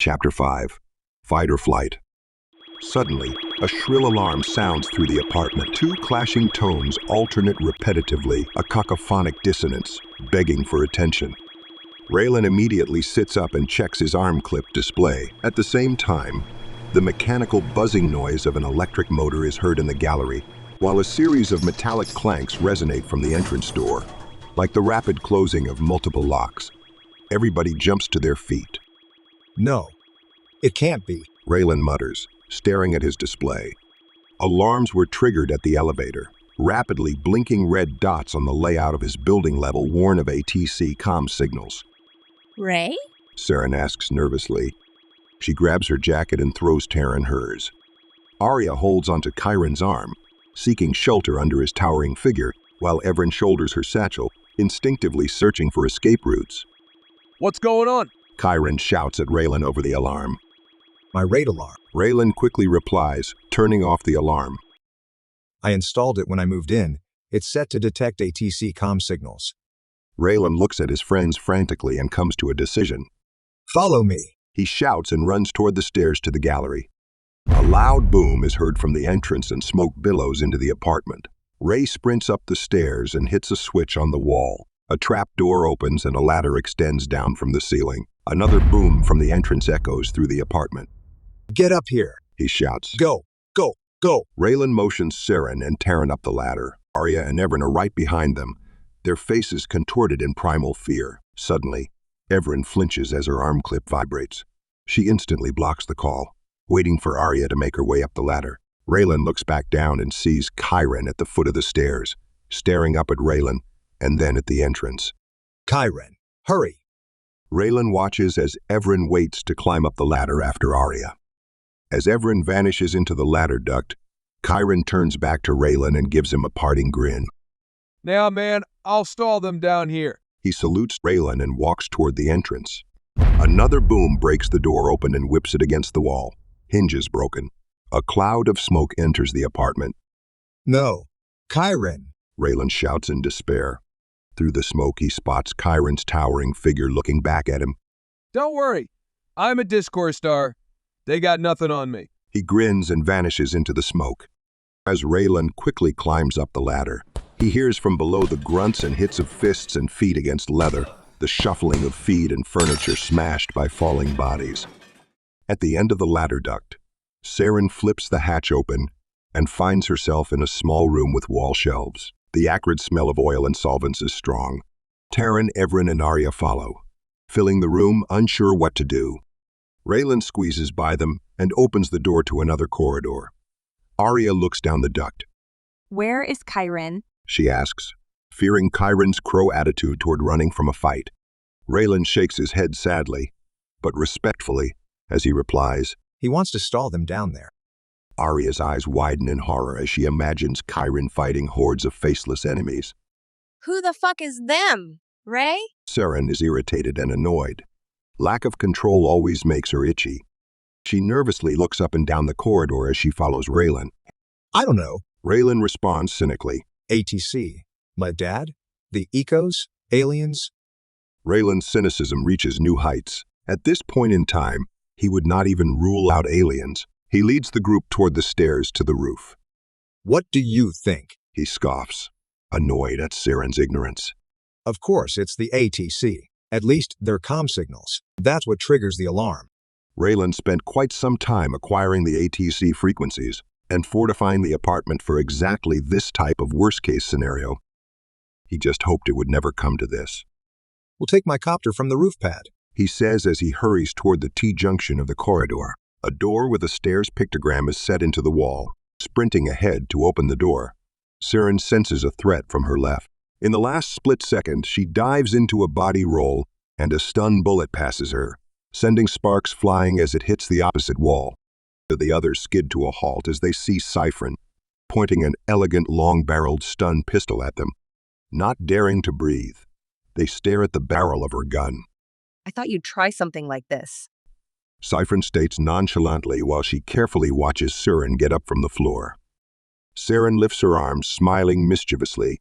Chapter 5. Fight or Flight. Suddenly, a shrill alarm sounds through the apartment. Two clashing tones alternate repetitively, a cacophonic dissonance, begging for attention. Raylan immediately sits up and checks his arm clip display. At the same time, the mechanical buzzing noise of an electric motor is heard in the gallery, while a series of metallic clanks resonate from the entrance door, like the rapid closing of multiple locks. Everybody jumps to their feet. No, it can't be, Raylan mutters, staring at his display. Alarms were triggered at the elevator. Rapidly blinking red dots on the layout of his building level warn of ATC comm signals. Ray? Saren asks nervously. She grabs her jacket and throws Taryn hers. Arya holds onto Chiron's arm, seeking shelter under his towering figure, while Evren shoulders her satchel, instinctively searching for escape routes. What's going on? Chiron shouts at Raylan over the alarm. My raid alarm. Raylan quickly replies, turning off the alarm. I installed it when I moved in. It's set to detect ATC comm signals. Raylan looks at his friends frantically and comes to a decision. Follow me. He shouts and runs toward the stairs to the gallery. A loud boom is heard from the entrance and smoke billows into the apartment. Ray sprints up the stairs and hits a switch on the wall. A trap door opens and a ladder extends down from the ceiling. Another boom from the entrance echoes through the apartment. Get up here. He shouts. Go, go, go. Raylan motions Saren and Taryn up the ladder. Arya and Evren are right behind them, their faces contorted in primal fear. Suddenly, Evren flinches as her arm clip vibrates. She instantly blocks the call, waiting for Arya to make her way up the ladder. Raylan looks back down and sees Chiron at the foot of the stairs, staring up at Raylan and then at the entrance. Chiron, hurry. Raylan watches as Evren waits to climb up the ladder after Arya. As Evren vanishes into the ladder duct, Chiron turns back to Raylan and gives him a parting grin. Now, man, I'll stall them down here. He salutes Raylan and walks toward the entrance. Another boom breaks the door open and whips it against the wall. Hinges broken. A cloud of smoke enters the apartment. No, Chiron, Raylan shouts in despair. Through the smoke, he spots Chiron's towering figure looking back at him. Don't worry. I'm a Discord star. They got nothing on me. He grins and vanishes into the smoke. As Raylan quickly climbs up the ladder, he hears from below the grunts and hits of fists and feet against leather, the shuffling of feet and furniture smashed by falling bodies. At the end of the ladder duct, Saren flips the hatch open and finds herself in a small room with wall shelves. The acrid smell of oil and solvents is strong. Taryn, Evren, and Arya follow, filling the room, unsure what to do. Raylan squeezes by them and opens the door to another corridor. Arya looks down the duct. Where is Chiron? She asks, fearing Chiron's crow attitude toward running from a fight. Raylan shakes his head sadly, but respectfully, as he replies, he wants to stall them down there. Arya's eyes widen in horror as she imagines Chiron fighting hordes of faceless enemies. Who the fuck is them? Ray? Saren is irritated and annoyed. Lack of control always makes her itchy. She nervously looks up and down the corridor as she follows Raylan. I don't know. Raylan responds cynically. ATC. My dad? The Ecos? Aliens? Raylan's cynicism reaches new heights. At this point in time, he would not even rule out aliens. He leads the group toward the stairs to the roof. What do you think? He scoffs, annoyed at Saren's ignorance. Of course, it's the ATC. At least they're comm signals. That's what triggers the alarm. Raylan spent quite some time acquiring the ATC frequencies and fortifying the apartment for exactly this type of worst-case scenario. He just hoped it would never come to this. We'll take my copter from the roof pad, he says as he hurries toward the T-junction of the corridor. A door with a stairs pictogram is set into the wall. Sprinting ahead to open the door, Saren senses a threat from her left. In the last split second, she dives into a body roll, and a stun bullet passes her, sending sparks flying as it hits the opposite wall. The others skid to a halt as they see Cyphron, pointing an elegant long-barreled stun pistol at them. Not daring to breathe, they stare at the barrel of her gun. I thought you'd try something like this. Cyphron states nonchalantly while she carefully watches Saren get up from the floor. Saren lifts her arms, smiling mischievously.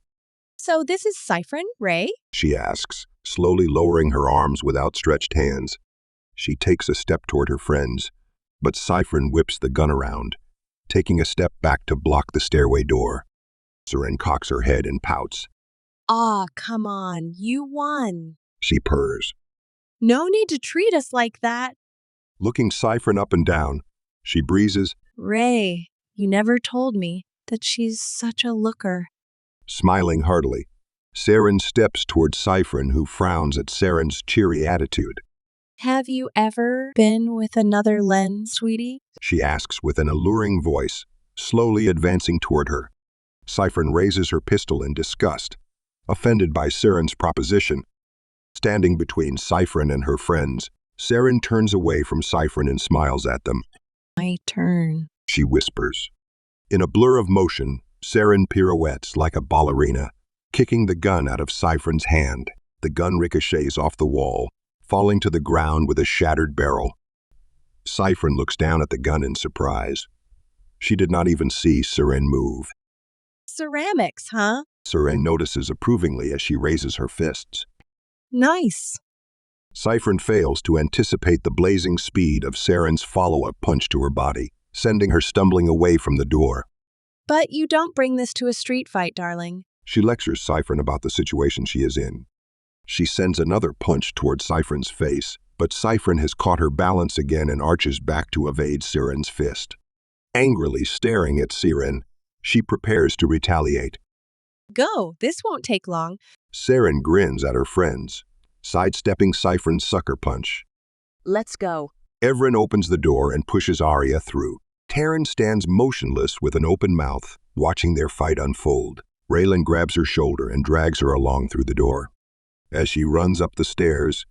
So this is Cyphron, Ray? She asks, slowly lowering her arms with outstretched hands. She takes a step toward her friends, but Cyphron whips the gun around, taking a step back to block the stairway door. Seren cocks her head and pouts. Aw, come on, you won. She purrs. No need to treat us like that. Looking Cyphron up and down, she breezes, Ray, you never told me that she's such a looker. smiling heartily. Seren steps toward Cyphron, who frowns at Seren's cheery attitude. Have you ever been with another Len, sweetie? She asks with an alluring voice, slowly advancing toward her. Cyphron raises her pistol in disgust, offended by Seren's proposition. Standing between Cyphron and her friends, Seren turns away from Cyphron and smiles at them. My turn. She whispers. In a blur of motion, Seren pirouettes like a ballerina, kicking the gun out of Cyphron's hand. The gun ricochets off the wall, falling to the ground with a shattered barrel. Cyphron looks down at the gun in surprise. She did not even see Seren move. Ceramics, huh? Seren notices approvingly as she raises her fists. Nice. Cyphron fails to anticipate the blazing speed of Seren's follow-up punch to her body, sending her stumbling away from the door. But you don't bring this to a street fight, darling. She lectures Cyphron about the situation she is in. She sends another punch toward Cyphron's face, but Cyphron has caught her balance again and arches back to evade Seren's fist. Angrily staring at Seren, she prepares to retaliate. Go, this won't take long. Seren grins at her friends, sidestepping Cyphron's sucker punch. Let's go. Evren opens the door and pushes Arya through. Taryn stands motionless with an open mouth, watching their fight unfold. Raylan grabs her shoulder and drags her along through the door. As she runs up the stairs,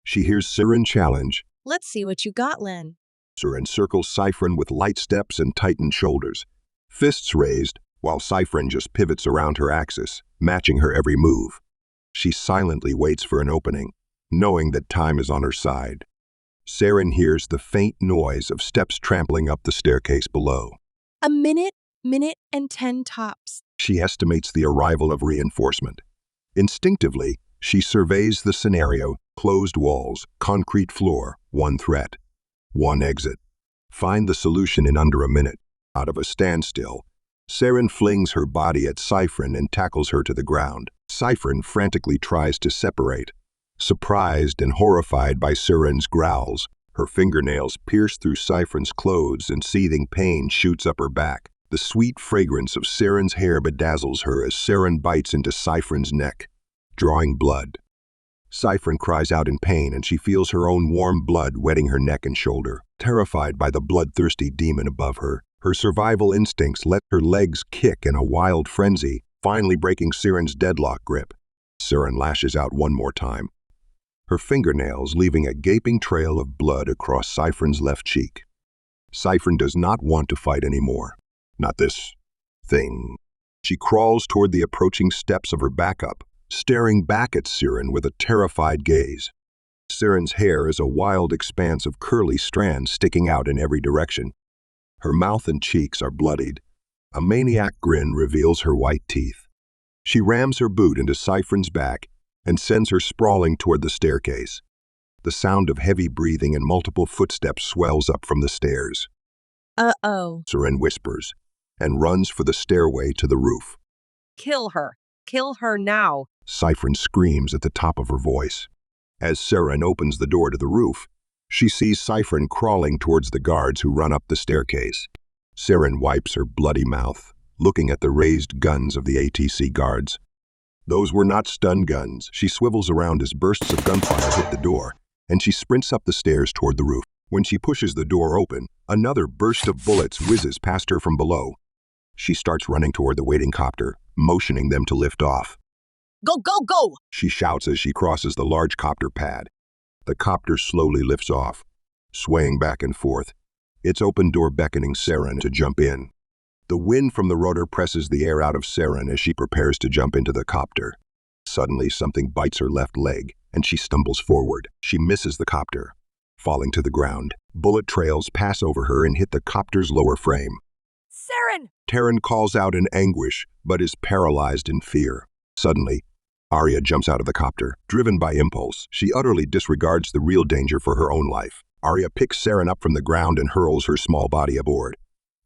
she hears Seren challenge. Let's see what you got, Len. Seren circles Cyphron with light steps and tightened shoulders, fists raised, while Cyphron just pivots around her axis, matching her every move. She silently waits for an opening, knowing that time is on her side. Seren hears the faint noise of steps trampling up the staircase below. A minute and 10 tops. She estimates the arrival of reinforcement. Instinctively, she surveys the scenario: closed walls, concrete floor, one threat, one exit. Find the solution in under a minute. Out of a standstill, Seren flings her body at Cyphron and tackles her to the ground. Cyphron frantically tries to separate. Surprised and horrified by Seren's growls, her fingernails pierce through Cyphron's clothes and seething pain shoots up her back. The sweet fragrance of Seren's hair bedazzles her as Seren bites into Cyphron's neck, drawing blood. Cyphron cries out in pain and she feels her own warm blood wetting her neck and shoulder. Terrified by the bloodthirsty demon above her, her survival instincts let her legs kick in a wild frenzy, finally breaking Seren's deadlock grip. Seren lashes out one more time, her fingernails leaving a gaping trail of blood across Cyphron's left cheek. Cyphron does not want to fight anymore. Not this thing. She crawls toward the approaching steps of her backup, staring back at Seren with a terrified gaze. Seren's hair is a wild expanse of curly strands sticking out in every direction. Her mouth and cheeks are bloodied. A maniac grin reveals her white teeth. She rams her boot into Cyphron's back and sends her sprawling toward the staircase. The sound of heavy breathing and multiple footsteps swells up from the stairs. Uh-oh. Seren whispers and runs for the stairway to the roof. Kill her. Kill her now. Cyphron screams at the top of her voice. As Seren opens the door to the roof, she sees Cyphron crawling towards the guards who run up the staircase. Seren wipes her bloody mouth, looking at the raised guns of the ATC guards. Those were not stun guns. She swivels around as bursts of gunfire hit the door, and she sprints up the stairs toward the roof. When she pushes the door open, another burst of bullets whizzes past her from below. She starts running toward the waiting copter, motioning them to lift off. Go, go, go! She shouts as she crosses the large copter pad. The copter slowly lifts off, swaying back and forth, its open door beckoning Seren to jump in. The wind from the rotor presses the air out of Seren as she prepares to jump into the copter. Suddenly, something bites her left leg, and she stumbles forward. She misses the copter, falling to the ground. Bullet trails pass over her and hit the copter's lower frame. Seren! Taryn calls out in anguish, but is paralyzed in fear. Suddenly, Arya jumps out of the copter. Driven by impulse, she utterly disregards the real danger for her own life. Arya picks Saren up from the ground and hurls her small body aboard,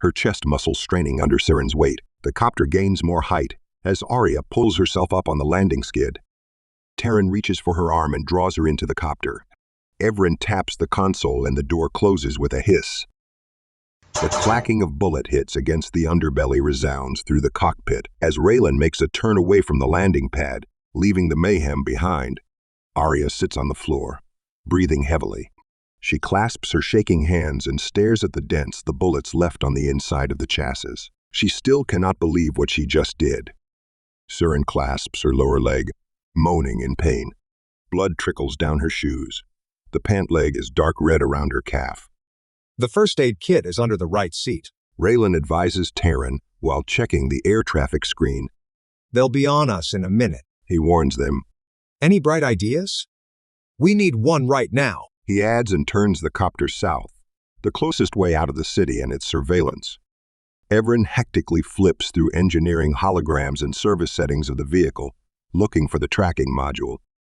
her chest muscles straining under Saren's weight. The copter gains more height as Arya pulls herself up on the landing skid. Taryn reaches for her arm and draws her into the copter. Evren taps the console and the door closes with a hiss. The clacking of bullet hits against the underbelly resounds through the cockpit as Raylan makes a turn away from the landing pad, leaving the mayhem behind. Arya sits on the floor, breathing heavily. She clasps her shaking hands and stares at the dents the bullets left on the inside of the chassis. She still cannot believe what she just did. Saren clasps her lower leg, moaning in pain. Blood trickles down her shoes. The pant leg is dark red around her calf. The first aid kit is under the right seat. Raylan advises Taryn while checking the air traffic screen. They'll be on us in a minute. He warns them. Any bright ideas? We need one right now. He adds and turns the copter south, the closest way out of the city and its surveillance. Evren hectically flips through engineering holograms and service settings of the vehicle, looking for the tracking module.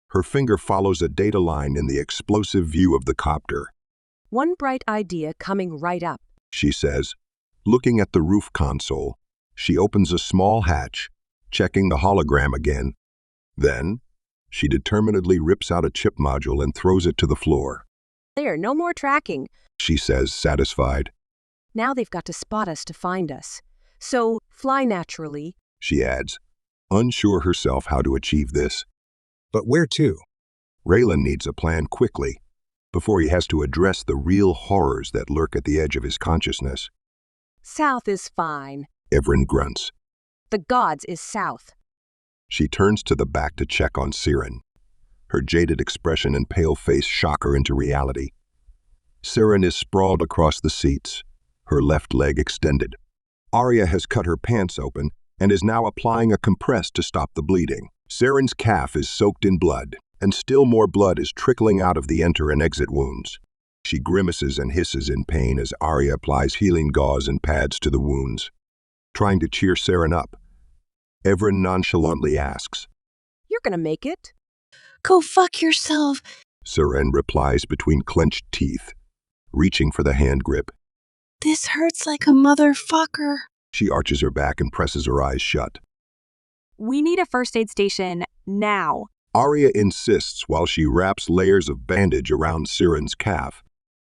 Her finger follows a data line in the explosive view of the copter. One bright idea coming right up, She says. Looking at the roof console, she opens a small hatch, checking the hologram again. Then, she determinedly rips out a chip module and throws it to the floor. There, no more tracking. She says, satisfied. Now they've got to spot us to find us. So, fly naturally. She adds, unsure herself how to achieve this. But where to? Raylan needs a plan quickly, before he has to address the real horrors that lurk at the edge of his consciousness. South is fine. Evren grunts. The gods is south. She turns to the back to check on Saren. Her jaded expression and pale face shock her into reality. Saren is sprawled across the seats, her left leg extended. Arya has cut her pants open and is now applying a compress to stop the bleeding. Saren's calf is soaked in blood, and still more blood is trickling out of the enter and exit wounds. She grimaces and hisses in pain as Arya applies healing gauze and pads to the wounds. Trying to cheer Saren up, Evren nonchalantly asks, You're gonna make it. Go fuck yourself. Saren replies between clenched teeth, reaching for the hand grip. This hurts like a motherfucker. She arches her back and presses her eyes shut. We need a first aid station now. Arya insists while she wraps layers of bandage around Saren's calf.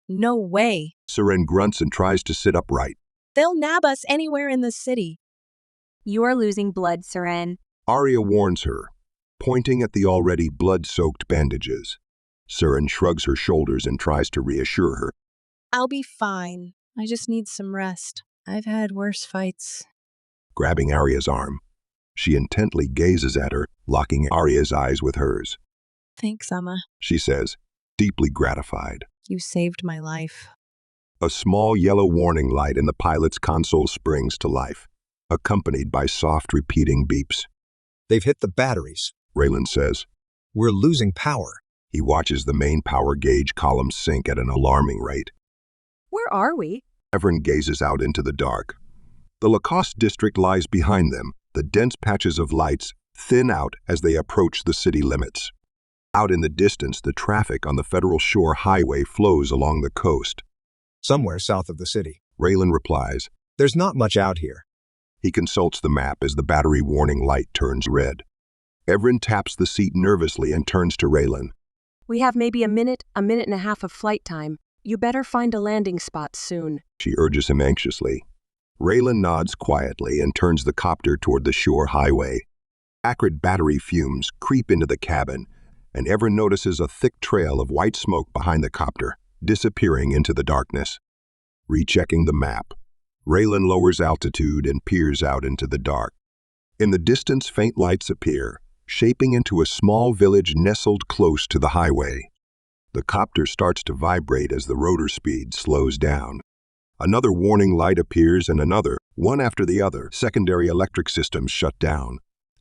No way. Saren grunts and tries to sit upright. They'll nab us anywhere in the city. You are losing blood, Saren. Arya warns her, pointing at the already blood-soaked bandages. Saren shrugs her shoulders and tries to reassure her. I'll be fine. I just need some rest. I've had worse fights. Grabbing Arya's arm, she intently gazes at her, locking Arya's eyes with hers. Thanks, Emma. She says, deeply gratified. You saved my life. A small yellow warning light in the pilot's console springs to life, accompanied by soft repeating beeps. They've hit the batteries. Raylan says. We're losing power. He watches the main power gauge column sink at an alarming rate. Where are we? Evren gazes out into the dark. The Lacoste district lies behind them. The dense patches of lights thin out as they approach the city limits. Out in the distance, the traffic on the Federal Shore Highway flows along the coast. Somewhere south of the city. Raylan replies. There's not much out here. He consults the map as the battery warning light turns red. Evren taps the seat nervously and turns to Raylan. We have maybe a minute and a half of flight time. You better find a landing spot soon. She urges him anxiously. Raylan nods quietly and turns the copter toward the shore highway. Acrid battery fumes creep into the cabin, and Evren notices a thick trail of white smoke behind the copter, disappearing into the darkness. Rechecking the map, Raylan lowers altitude and peers out into the dark. In the distance, faint lights appear, shaping into a small village nestled close to the highway. The copter starts to vibrate as the rotor speed slows down. Another warning light appears and another, one after the other. Secondary electric systems shut down,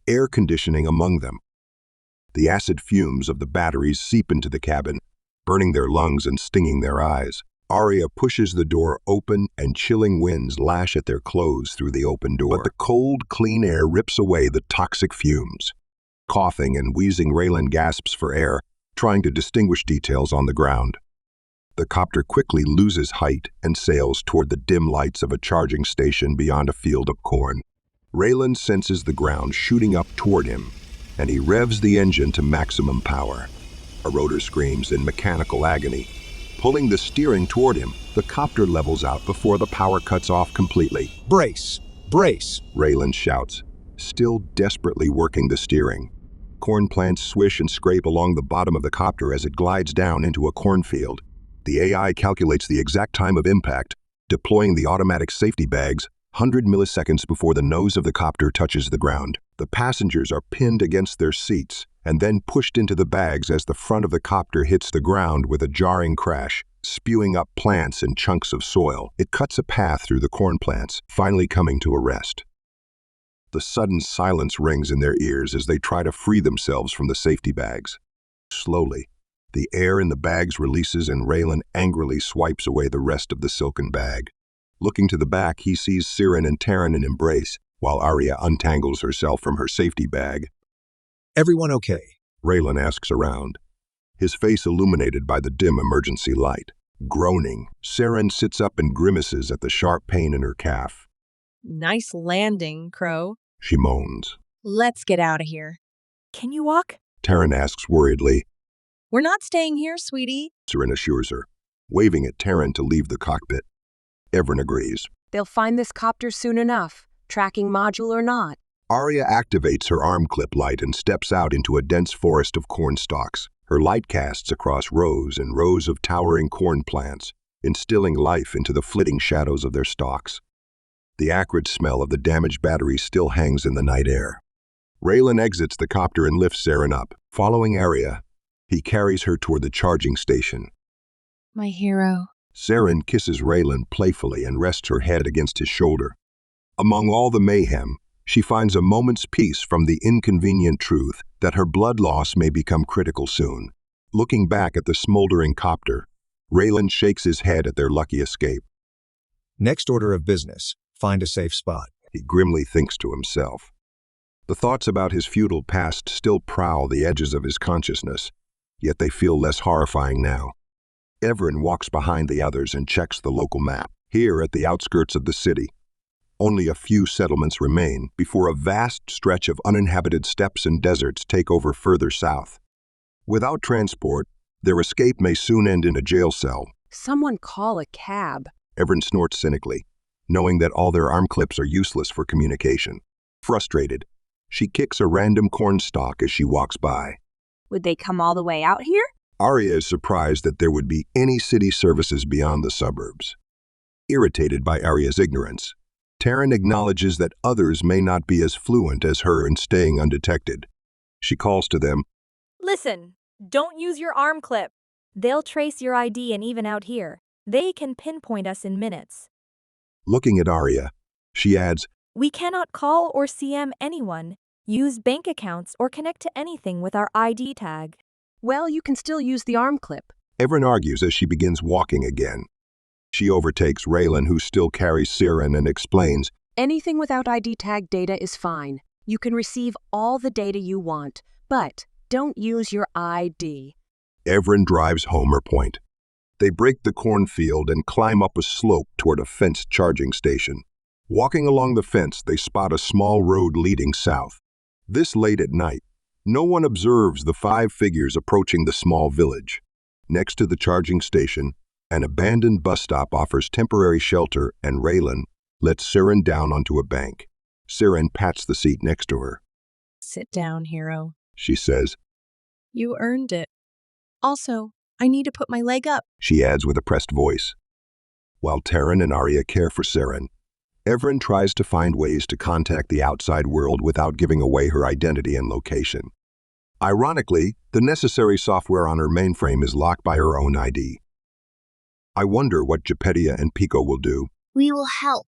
air conditioning among them. The acid fumes of the batteries seep into the cabin, burning their lungs and stinging their eyes. Arya pushes the door open and chilling winds lash at their clothes through the open door. But the cold, clean air rips away the toxic fumes. Coughing and wheezing, Raylan gasps for air, trying to distinguish details on the ground. The copter quickly loses height and sails toward the dim lights of a charging station beyond a field of corn. Raylan senses the ground shooting up toward him, and he revs the engine to maximum power. A rotor screams in mechanical agony. Pulling the steering toward him, the copter levels out before the power cuts off completely. Brace! Brace! Raylan shouts, still desperately working the steering. Corn plants swish and scrape along the bottom of the copter as it glides down into a cornfield. The AI calculates the exact time of impact, deploying the automatic safety bags 100 milliseconds before the nose of the copter touches the ground. The passengers are pinned against their seats and then pushed into the bags as the front of the copter hits the ground with a jarring crash, spewing up plants and chunks of soil. It cuts a path through the corn plants, finally coming to a rest. The sudden silence rings in their ears as they try to free themselves from the safety bags. Slowly, the air in the bags releases and Raylan angrily swipes away the rest of the silken bag. Looking to the back, he sees Siren and Taryn in embrace, while Arya untangles herself from her safety bag. Everyone okay? Raylan asks around, his face illuminated by the dim emergency light. Groaning, Siren sits up and grimaces at the sharp pain in her calf. Nice landing, Crow. She moans. Let's get out of here. Can you walk? Taryn asks worriedly. We're not staying here, sweetie. Siren assures her, waving at Taryn to leave the cockpit. Everin agrees. They'll find this copter soon enough, tracking module or not. Arya activates her arm clip light and steps out into a dense forest of corn stalks. Her light casts across rows and rows of towering corn plants, instilling life into the flitting shadows of their stalks. The acrid smell of the damaged battery still hangs in the night air. Raylan exits the copter and lifts Siren up. Following Arya, he carries her toward the charging station. My hero. Siren kisses Raylan playfully and rests her head against his shoulder. Among all the mayhem, she finds a moment's peace from the inconvenient truth that her blood loss may become critical soon. Looking back at the smoldering copter, Raylan shakes his head at their lucky escape. Next order of business, find a safe spot. He grimly thinks to himself. The thoughts about his futile past still prowl the edges of his consciousness, yet they feel less horrifying now. Everin walks behind the others and checks the local map. Here at the outskirts of the city, only a few settlements remain before a vast stretch of uninhabited steppes and deserts take over further south. Without transport, their escape may soon end in a jail cell. Someone call a cab. Everin snorts cynically, knowing that all their arm clips are useless for communication. Frustrated, she kicks a random corn stalk as she walks by. Would they come all the way out here? Arya is surprised that there would be any city services beyond the suburbs. Irritated by Arya's ignorance, Taryn acknowledges that others may not be as fluent as her in staying undetected. She calls to them. Listen, don't use your arm clip. They'll trace your ID, and even out here, they can pinpoint us in minutes. Looking at Arya, she adds, We cannot call or CM anyone, use bank accounts, or connect to anything with our ID tag. Well, you can still use the arm clip. Everin argues as she begins walking again. She overtakes Raylan, who still carries Siren, and explains, Anything without ID tag data is fine. You can receive all the data you want, but don't use your ID. Everin drives home her point. They break the cornfield and climb up a slope toward a fenced charging station. Walking along the fence, they spot a small road leading south. This late at night, no one observes the 5 figures approaching the small village. Next to the charging station, an abandoned bus stop offers temporary shelter, and Raylan lets Siren down onto a bank. Siren pats the seat next to her. Sit down, hero. She says, You earned it. Also, I need to put my leg up. she adds with a pressed voice. While Taryn and Arya care for Siren, Everin tries to find ways to contact the outside world without giving away her identity and location. Ironically, the necessary software on her mainframe is locked by her own ID. I wonder what Gepedia and Pico will do. We will help.